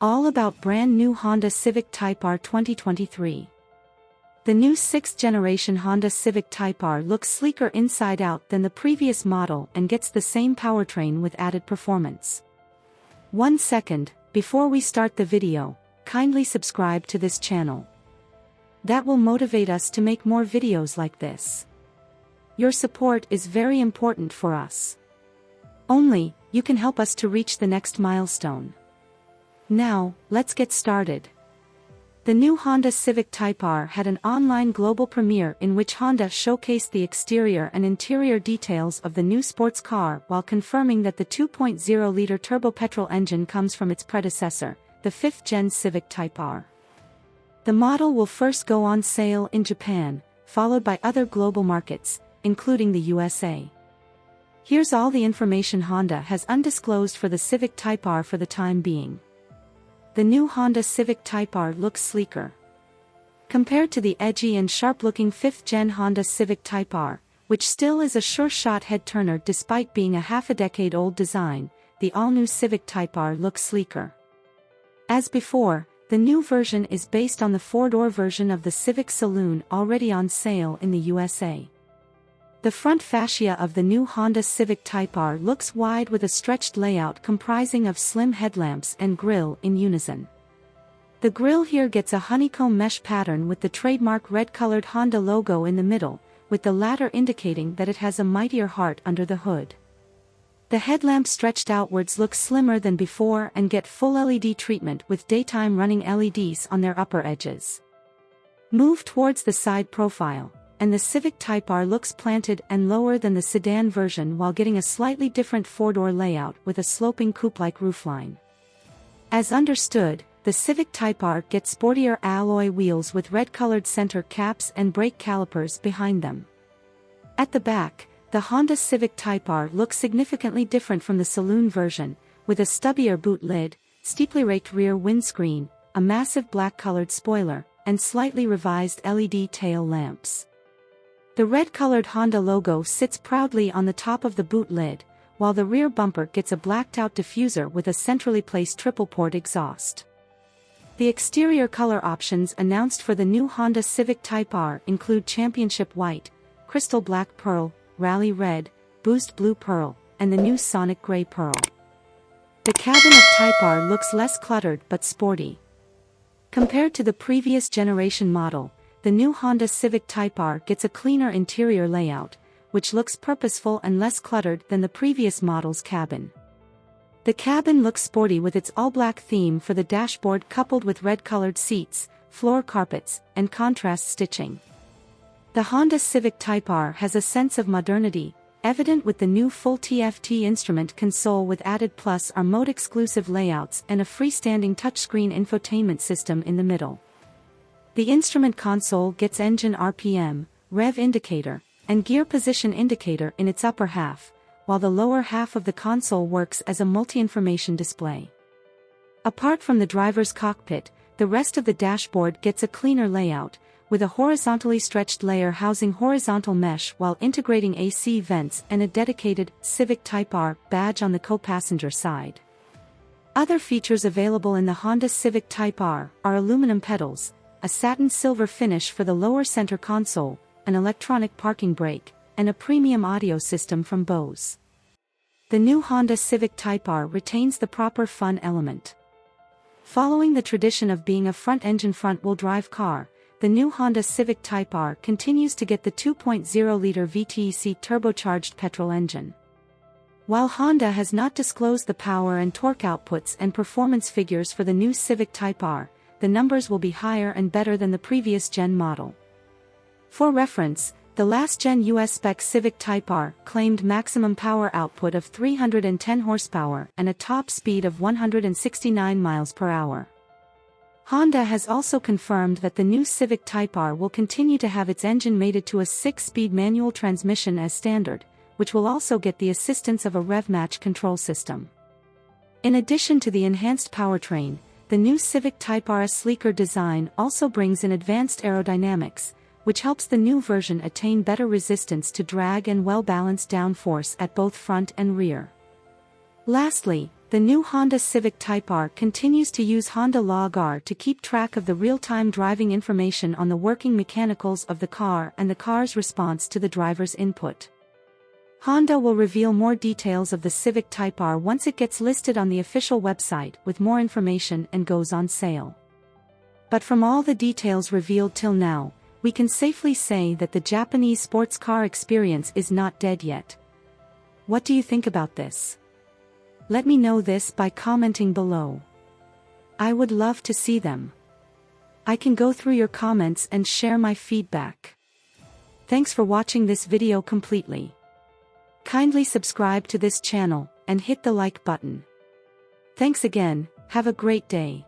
All about brand new Honda Civic Type-R 2023. The new 6th generation Honda Civic Type-R looks sleeker inside out than the previous model and gets the same powertrain with added performance. 1 second, before we start the video, kindly subscribe to this channel. That will motivate us to make more videos like this. Your support is very important for us. Only, you can help us to reach the next milestone. Now, let's get started. The new Honda Civic Type-R had an online global premiere in which Honda showcased the exterior and interior details of the new sports car while confirming that the 2.0-liter turbo-petrol engine comes from its predecessor, the 5th-gen Civic Type-R. The model will first go on sale in Japan, followed by other global markets, including the USA. Here's all the information Honda has undisclosed for the Civic Type-R for the time being. The new Honda Civic Type-R looks sleeker. Compared to the edgy and sharp-looking 5th-gen Honda Civic Type-R, which still is a sure-shot head-turner despite being a half-a-decade-old design, the all-new Civic Type-R looks sleeker. As before, the new version is based on the 4-door version of the Civic Saloon already on sale in the USA. The front fascia of the new Honda Civic Type-R looks wide with a stretched layout comprising of slim headlamps and grille in unison. The grille here gets a honeycomb mesh pattern with the trademark red-colored Honda logo in the middle, with the latter indicating that it has a mightier heart under the hood. The headlamps stretched outwards look slimmer than before and get full LED treatment with daytime running LEDs on their upper edges. Move towards the side profile, and the Civic Type-R looks planted and lower than the sedan version while getting a slightly different 4-door layout with a sloping coupe-like roofline. As understood, the Civic Type-R gets sportier alloy wheels with red-colored center caps and brake calipers behind them. At the back, the Honda Civic Type-R looks significantly different from the saloon version, with a stubbier boot lid, steeply raked rear windscreen, a massive black-colored spoiler, and slightly revised LED tail lamps. The red-colored Honda logo sits proudly on the top of the boot lid, while the rear bumper gets a blacked-out diffuser with a centrally placed triple-port exhaust. The exterior color options announced for the new Honda Civic Type-R include Championship White, Crystal Black Pearl, Rally Red, Boost Blue Pearl, and the new Sonic Gray Pearl. The cabin of Type-R looks less cluttered but sporty. Compared to the previous generation model, the new Honda Civic Type-R gets a cleaner interior layout, which looks purposeful and less cluttered than the previous model's cabin. The cabin looks sporty with its all-black theme for the dashboard coupled with red-colored seats, floor carpets, and contrast stitching. The Honda Civic Type-R has a sense of modernity, evident with the new full TFT instrument console with added Plus or mode-exclusive layouts and a freestanding touchscreen infotainment system in the middle. The instrument console gets engine RPM, rev indicator, and gear position indicator in its upper half, while the lower half of the console works as a multi-information display. Apart from the driver's cockpit, the rest of the dashboard gets a cleaner layout, with a horizontally stretched layer housing horizontal mesh while integrating AC vents and a dedicated Civic Type-R badge on the co-passenger side. Other features available in the Honda Civic Type-R are aluminum pedals, a satin silver finish for the lower center console, an electronic parking brake, and a premium audio system from Bose. The new Honda Civic Type-R retains the proper fun element. Following the tradition of being a front-engine front-wheel drive car, the new Honda Civic Type-R continues to get the 2.0-liter VTEC turbocharged petrol engine. While Honda has not disclosed the power and torque outputs and performance figures for the new Civic Type-R, the numbers will be higher and better than the previous gen model. For reference, the last-gen US spec Civic Type-R claimed maximum power output of 310 horsepower and a top speed of 169 miles per hour. Honda has also confirmed that the new Civic Type-R will continue to have its engine mated to a 6-speed manual transmission as standard, which will also get the assistance of a rev match control system. In addition to the enhanced powertrain, the new Civic Type-R's sleeker design also brings in advanced aerodynamics, which helps the new version attain better resistance to drag and well-balanced downforce at both front and rear. Lastly, The new Honda Civic Type-R continues to use Honda Log R to keep track of the real-time driving information on the working mechanicals of the car and the car's response to the driver's input. Honda will reveal more details of the Civic Type-R once it gets listed on the official website with more information and goes on sale. But from all the details revealed till now, we can safely say that the Japanese sports car experience is not dead yet. What do you think about this? Let me know this by commenting below. I would love to see them. I can go through your comments and share my feedback. Thanks for watching this video completely. Kindly subscribe to this channel and hit the like button. Thanks again, have a great day.